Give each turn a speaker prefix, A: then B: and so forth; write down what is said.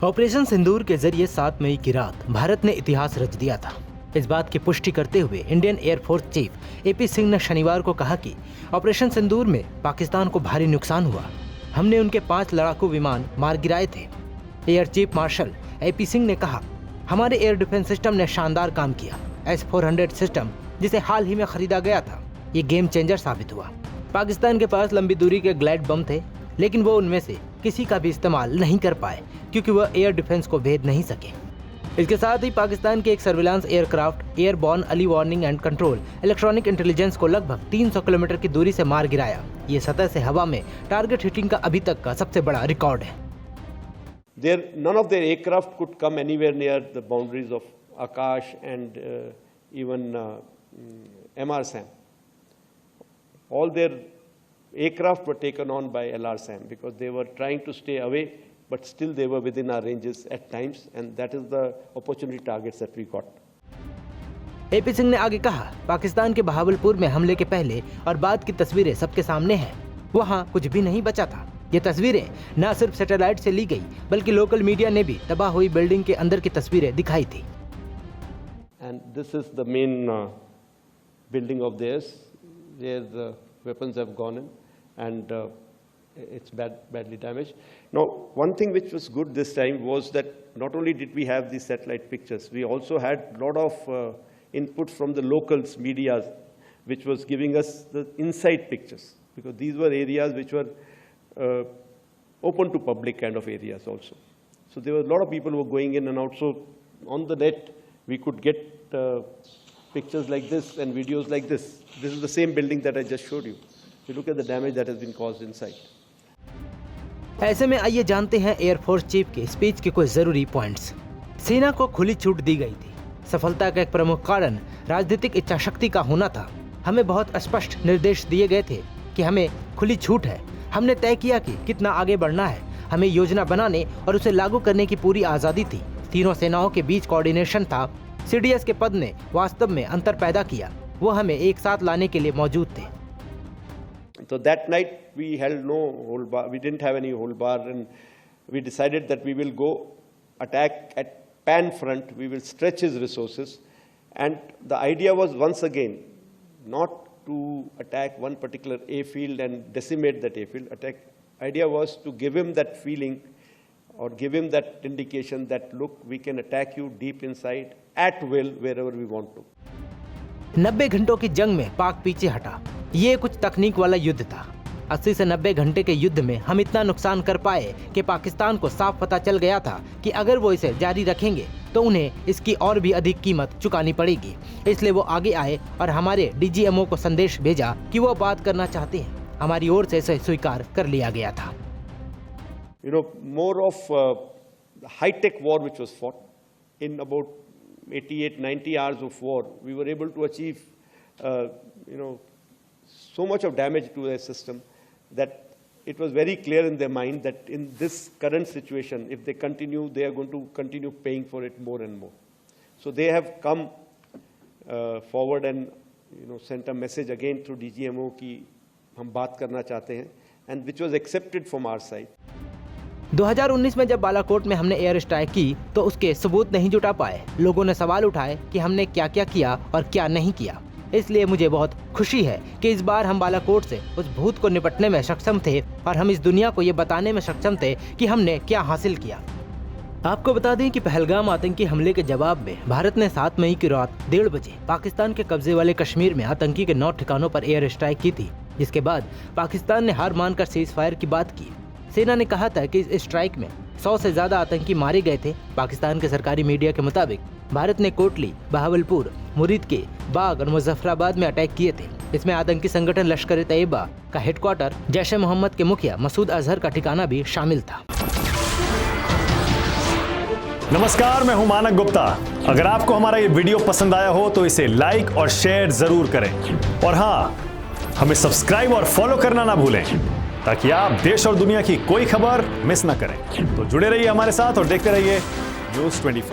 A: Operation सिंदूर के जरिए 7 मई की रात भारत ने इतिहास रच दिया था। इस बात की पुष्टि करते हुए Indian air force chief AP Singh ने शनिवार को कहा कि ऑपरेशन सिंदूर में पाकिस्तान को भारी नुकसान हुआ। हमने उनके 5 लड़ाकू विमान मार गिराए थे। Air chief marshal AP Singh ने कहा, हमारे एयर डिफेंस सिस्टम ने शानदार काम किया। S-400 सिस्टम जिसे हाल ही में खरीदा गया था, ये गेम चेंजर साबित हुआ। पाकिस्तान के पास लंबी दूरी के ग्लाइड बम थे, लेकिन वो उनमें से किसी का भी इस्तेमाल नहीं कर पाए क्योंकि वह एयर डिफेंस को भेद नहीं सके। इसके साथ ही पाकिस्तान के एक surveillance aircraft airborne early warning and control electronic intelligence को लगभग 300 किलोमीटर की दूरी से मार गिराया। ये सतह से हवा में टारगेट हिटिंग का अभी तक का सबसे बड़ा रिकॉर्ड है।
B: None of their aircraft could come anywhere near the boundaries of Akash and even MRSAM. All their aircraft were taken on by LRSAM because they were trying to stay away, but still they were within our ranges at times, and that is the opportunity targets that we got.
A: AP Singh ने आगे कहा, पाकिस्तान के बहावलपुर में हमले के पहले और बाद की तस्वीरें सबके सामने हैं। वहाँ कुछ भी नहीं बचा था। ये तस्वीरें न सिर्फ सैटेलाइट से ली गई, बल्कि लोकल मीडिया ने भी तबाह हुई बिल्डिंग के अंदर की तस्वीरें दिखाई थी।
B: And this is the main building of theirs, where the weapons have gone in, and it's badly damaged. Now, one thing which was good this time was that not only did we have these satellite pictures, we also had a lot of input from the locals media, which was giving us the inside pictures, because these were areas which were open to public kind of areas also. So there were a lot of people who were going in and out. So on the net, we could get pictures like this and videos like this. This is the same building that I just showed you. You look at the damage that has been caused inside.
A: ऐसे में आइए जानते हैं air force chief के speech के कुछ जरूरी points. सेना को खुली छूट दी गई थी। सफलता का एक प्रमुख कारण राजनीतिक इच्छा शक्ति का होना था। हमें बहुत स्पष्ट निर्देश दिए गए थे कि हमें खुली छूट है। हमने तय किया कि कितना आगे बढ़ना है। हमें योजना बनाने और उसे लागू करने की पूरी आजादी थी। तीनों सेनाओं के बीच कोऑर्डिनेशन था। CDS के पद ने वास्तव में अंतर पैदा किया। वो हमें एक साथ लाने के लिए मौजूद थे।
B: So that night we held no hold bar. We didn't have any hold bar, and we decided that we will go attack at Pan front. We will stretch his resources, and the idea was once again not to attack one particular airfield and decimate that airfield. Idea was to give him that feeling or give him that indication that look, we can attack you deep inside at will wherever we want to.
A: 90 घंटों की जंग में पाक पीछे हटा। ये कुछ तकनीक वाला युद्ध था। 80 से 90 घंटे के युद्ध में हम इतना नुकसान कर पाए कि पाकिस्तान को साफ पता चल गया था कि अगर वो इसे जारी रखेंगे तो उन्हें इसकी और भी अधिक कीमत चुकानी पड़ेगी। इसलिए वो आगे आए और हमारे DGMO को संदेश भेजा कि वो बात करना चाहते हैं। हमारी ओर से इसे स्वीकार कर लिया गया था।
B: You know, more of high-tech war which was fought in about 88-90 hours of war, we were able to achieve, so much of damage to their system that it was very clear in their mind that in this current situation, if they continue, they are going to continue paying for it more and more. So they have come forward and sent a message again through DGMO कि हम बात करना चाहते हैं, and which was accepted from our side.
A: 2019 में जब बालाकोट में हमने एयर स्ट्राइक की तो उसके सबूत नहीं जुटा पाए। लोगों ने सवाल उठाए कि हमने क्या क्या किया और क्या नहीं किया। इसलिए मुझे बहुत खुशी है कि इस बार हम बालाकोट से उस भूत को निपटने में सक्षम थे और हम इस दुनिया को ये बताने में सक्षम थे कि हमने क्या हासिल किया। आपको बता दें कि पहलगाम आतंकी हमले के जवाब में भारत ने 7 मई की रात 1:30 बजे पाकिस्तान के कब्जे वाले कश्मीर में आतंकी के 9 ठिकानों पर एयर स्ट्राइक की थी, जिसके बाद पाकिस्तान ने हार मानकर सीज फायर की बात की। सेना ने कहा था कि इस स्ट्राइक में 100 से ज्यादा आतंकी मारे गए थे। पाकिस्तान के सरकारी मीडिया के मुताबिक भारत ने कोटली, बहावलपुर, मुरीद के बाग और मुजफ्फराबाद में अटैक किए थे। इसमें आतंकी संगठन लश्कर-ए-तैयबा का हेडक्वार्टर, जैश-ए-मोहम्मद के मुखिया मसूद अजहर का ठिकाना भी शामिल था।
C: नमस्कार, मैं हूं मानक गुप्ता। अगर आपको हमारा ये वीडियो पसंद आया हो तो इसे लाइक और शेयर जरूर करें, और हाँ, हमें सब्सक्राइब और फॉलो करना ना भूलें ताकि आप देश और दुनिया की कोई खबर मिस ना करें। तो जुड़े रहिए हमारे साथ और देखते रहिए न्यूज़ 24।